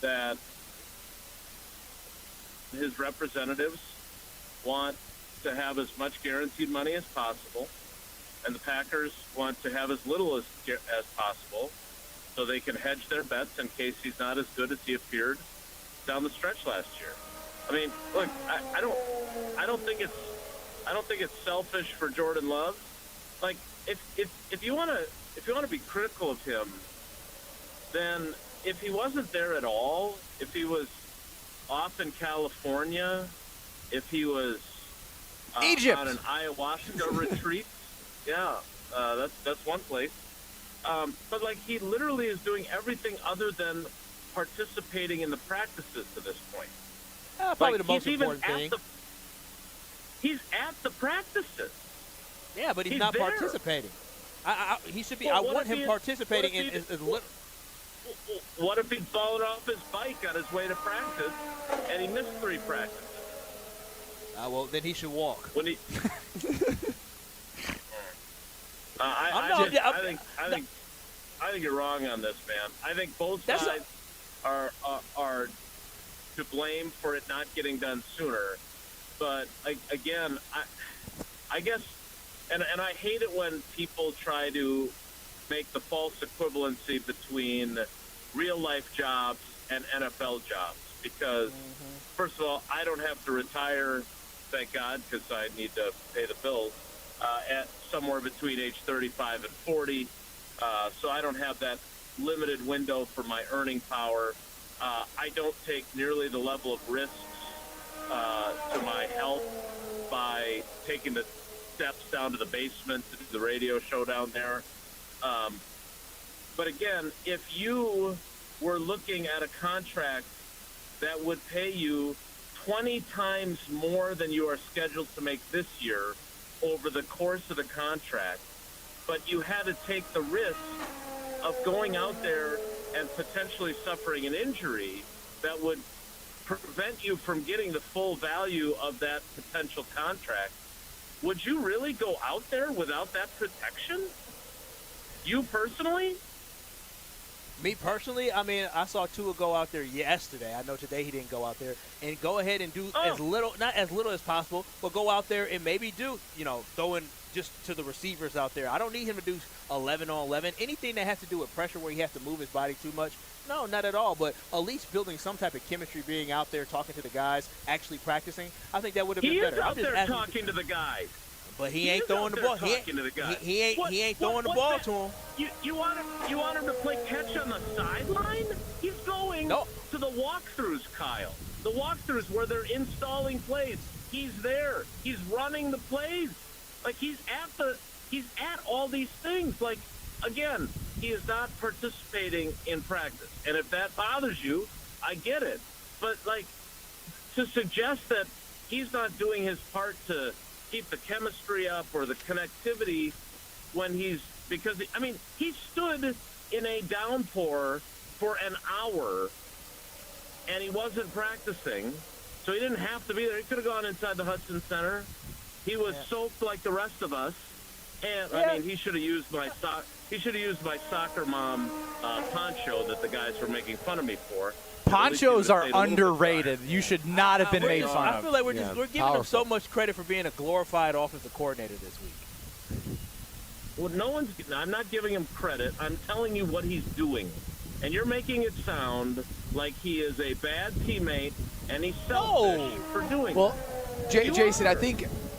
that his representatives want to have as much guaranteed money as possible, and the Packers want to have as little as possible, so they can hedge their bets in case he's not as good as he appeared down the stretch last year. I mean, look, I don't think it's selfish for Jordan Love. Like, if you want to be critical of him, then if he wasn't there at all, if he was off in California, if he was Egypt on an ayahuasca retreat, that's one place. But like, he literally is doing everything other than participating in the practices to this point. Probably the most important thing. He's at the practices. Yeah, but he's not there. participating. He should be. Well, I want him participating in as little. What if he'd fallen off his bike on his way to practice and he missed 3 practices? Well, then he should walk. When he, I think you're wrong on this, man. I think both sides are to blame for it not getting done sooner. But again, I guess, and I hate it when people try to make the false equivalency between real life jobs and NFL jobs, because first of all, I don't have to retire, thank God, because I need to pay the bills at somewhere between age 35 and 40, so I don't have that limited window for my earning power. I don't take nearly the level of risks to my health by taking the steps down to the basement to do the radio show down there. But again, if you were looking at a contract that would pay you 20 times more than you are scheduled to make this year over the course of the contract, but you had to take the risk of going out there and potentially suffering an injury that would prevent you from getting the full value of that potential contract, would you really go out there without that protection? You personally? Me personally, I mean, I saw Tua go out there yesterday. I know today he didn't go out there. And go ahead and do as little, not as little as possible, but go out there and maybe do, throwing just to the receivers out there. I don't need him to do 11 on 11. Anything that has to do with pressure where he has to move his body too much, no, not at all. But at least building some type of chemistry, being out there, talking to the guys, actually practicing, I think that would have been better. He is out there talking to the guys. But he ain't throwing the ball. He ain't throwing the ball to him. You want him to play catch on the sideline? He's going to the walkthroughs, Kyle. The walkthroughs where they're installing plays. He's there. He's running the plays. Like, he's at all these things. Like, again, he is not participating in practice. And if that bothers you, I get it. But like, to suggest that he's not doing his part to keep the chemistry up or the connectivity when he stood in a downpour for an hour and he wasn't practicing, so he didn't have to be there. He could have gone inside the Hudson Center. He was soaked like the rest of us, and I mean, he should have used my soccer mom poncho that the guys were making fun of me for. Ponchos are underrated. You should not have been made fun of. I feel like we're giving him so much credit for being a glorified offensive coordinator this week. Well, I'm not giving him credit. I'm telling you what he's doing. And you're making it sound like he is a bad teammate and he's selfish for doing Well, Jason, I think